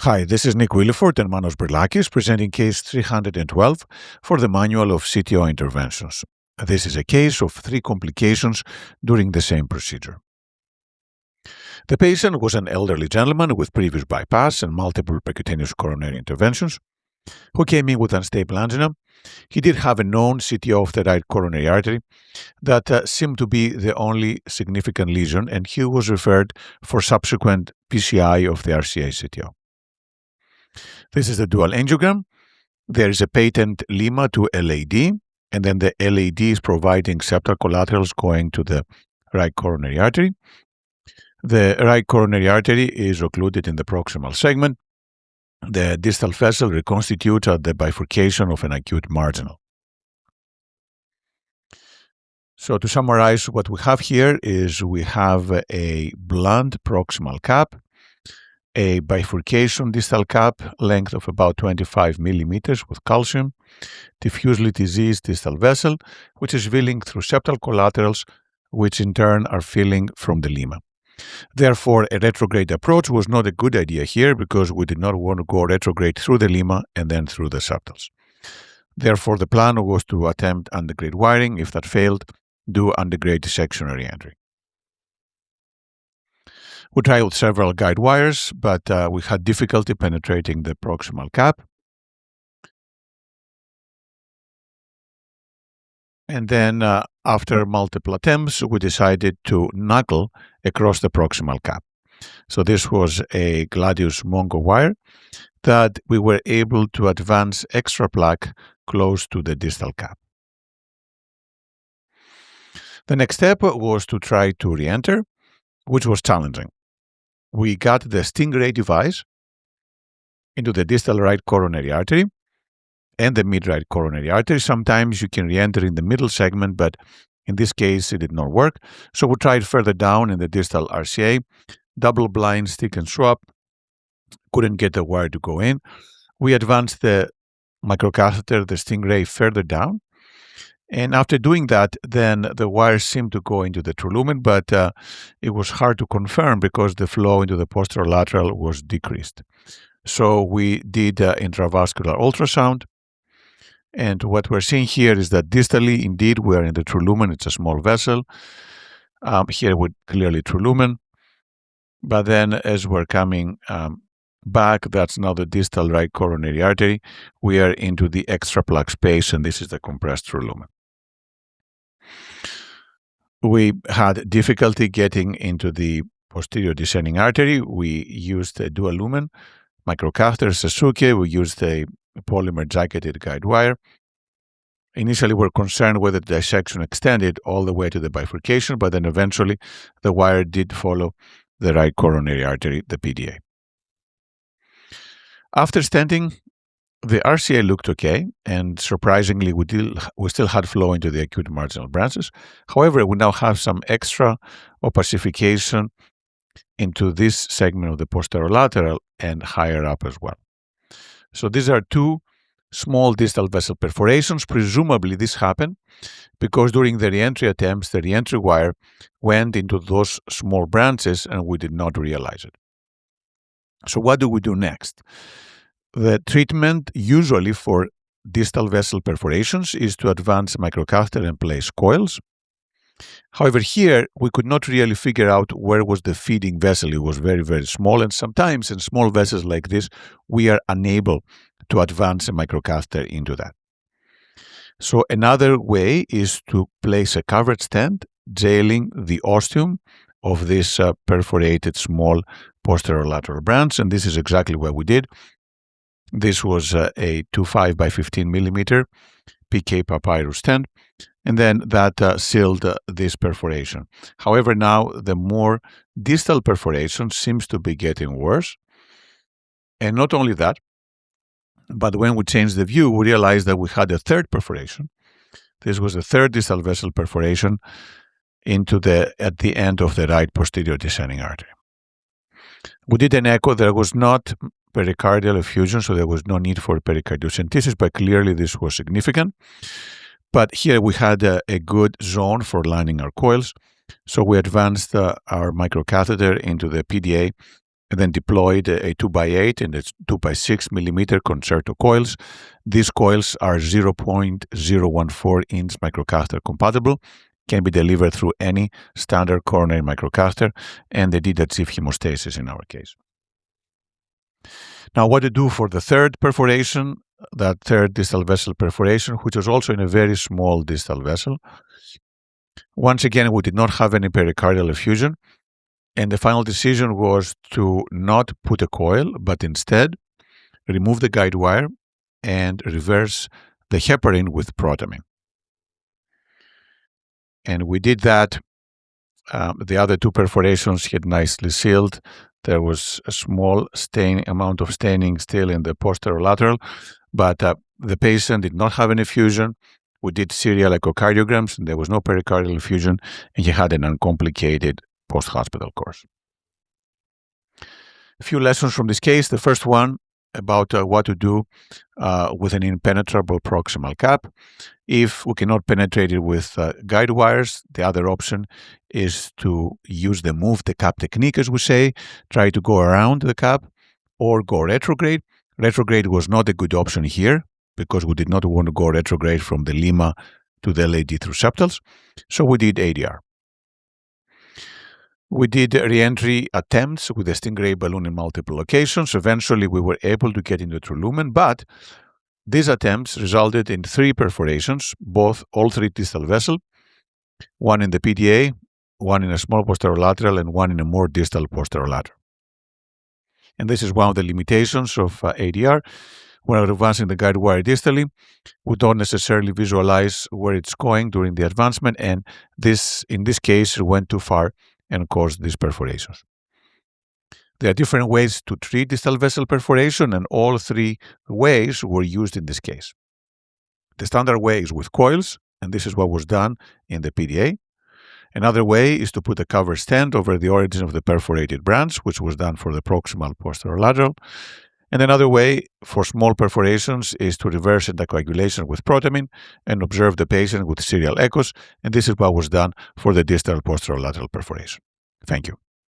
Hi, this is Nick Williford and Manos Brilakis presenting case 312 for the Manual of CTO Interventions. This is a case of 3 complications during the same procedure. The patient was an elderly gentleman with previous bypass and multiple percutaneous coronary interventions who came in with unstable angina. He did have a known CTO of the right coronary artery that seemed to be the only significant lesion, and he was referred for subsequent PCI of the RCA CTO. This is the dual angiogram. There is a patent LIMA to LAD, and then the LAD is providing septal collaterals going to the right coronary artery. The right coronary artery is occluded in the proximal segment. The distal vessel reconstitutes at the bifurcation of an acute marginal. So to summarize, what we have here is we have a blunt proximal cap, a bifurcation distal cap, length of about 25 millimeters with calcium, diffusely diseased distal vessel, which is filling through septal collaterals, which in turn are filling from the LIMA. Therefore, a retrograde approach was not a good idea here because we did not want to go retrograde through the LIMA and then through the septals. Therefore, the plan was to attempt antegrade wiring. If that failed, do antegrade sectionary entry. We tried with several guide wires, but we had difficulty penetrating the proximal cap. And then after multiple attempts, we decided to knuckle across the proximal cap. So this was a Gladius Mongo wire that we were able to advance extra plaque close to the distal cap. The next step was to try to re-enter, which was challenging. We got the Stingray device into the distal right coronary artery and the mid-right coronary artery. Sometimes you can re-enter in the middle segment, but in this case, it did not work. So we tried further down in the distal RCA, double-blind stick and swap, couldn't get the wire to go in. We advanced the microcatheter, the Stingray, further down. And after doing that, then the wire seemed to go into the true lumen, but it was hard to confirm because the flow into the posterolateral was decreased. So we did intravascular ultrasound. And what we're seeing here is that distally, indeed, we're in the true lumen. It's a small vessel. Here with clearly true lumen. But then as we're coming back, that's now the distal right coronary artery. We are into the extra plaque space, and this is the compressed true lumen. We had difficulty getting into the posterior descending artery. We used a dual lumen microcatheter Sasuke. We used a polymer jacketed guide wire. Initially, we were concerned whether the dissection extended all the way to the bifurcation, but then eventually the wire did follow the right coronary artery, the PDA. After stenting, the RCA looked okay, and surprisingly, we still had flow into the acute marginal branches. However, we now have some extra opacification into this segment of the posterolateral and higher up as well. So these are 2 small distal vessel perforations. Presumably, this happened because during the reentry attempts, the reentry wire went into those small branches, and we did not realize it. So what do we do next? The treatment usually for distal vessel perforations is to advance microcatheter and place coils. However, here we could not really figure out where was the feeding vessel. It was very, very small, and sometimes in small vessels like this, we are unable to advance a microcatheter into that. So another way is to place a covered stent, jailing the ostium of this perforated small posterolateral branch, and this is exactly what we did. This was a 25 by 15 millimeter PK papyrus stent, and then that sealed this perforation. However, now the more distal perforation seems to be getting worse. And not only that, but when we changed the view, we realized that we had a third perforation. This was a third distal vessel perforation at the end of the right posterior descending artery. We did an echo. There was not pericardial effusion, so there was no need for pericardiocentesis, but clearly this was significant. But here we had a good zone for lining our coils, so we advanced our microcatheter into the PDA and then deployed a 2x8 and a 2x6 millimeter concerto coils. These coils are 0.014 inch microcatheter compatible, can be delivered through any standard coronary microcatheter, and they did achieve hemostasis in our case. Now, what to do for the third perforation, that third distal vessel perforation, which was also in a very small distal vessel. Once again, we did not have any pericardial effusion, and the final decision was to not put a coil, but instead remove the guide wire and reverse the heparin with protamine. And we did that. The other two perforations had nicely sealed. There was a small amount of staining still in the posterolateral, but the patient did not have an effusion. We did serial echocardiograms, and there was no pericardial effusion, and he had an uncomplicated post-hospital course. A few lessons from this case. The first one about what to do with an impenetrable proximal cap. If we cannot penetrate it with guide wires, the other option is to use the move the cap technique, as we say, try to go around the cap or go retrograde. Retrograde was not a good option here because we did not want to go retrograde from the LIMA to the LAD through septals, so we did ADR. We did re-entry attempts with the Stingray balloon in multiple locations. Eventually, we were able to get into true lumen, but these attempts resulted in 3 perforations, all 3 distal vessel, one in the PDA, one in a small posterolateral, and one in a more distal posterolateral. And this is one of the limitations of ADR. When we're advancing the guide wire distally, we don't necessarily visualize where it's going during the advancement, and in this case, it went too far and caused these perforations. There are different ways to treat distal vessel perforation, and all 3 ways were used in this case. The standard way is with coils, and this is what was done in the PDA. Another way is to put a cover stent over the origin of the perforated branch, which was done for the proximal posterolateral. And another way for small perforations is to reverse anticoagulation with protamine and observe the patient with serial echoes, and this is what was done for the distal posterolateral perforation. Thank you.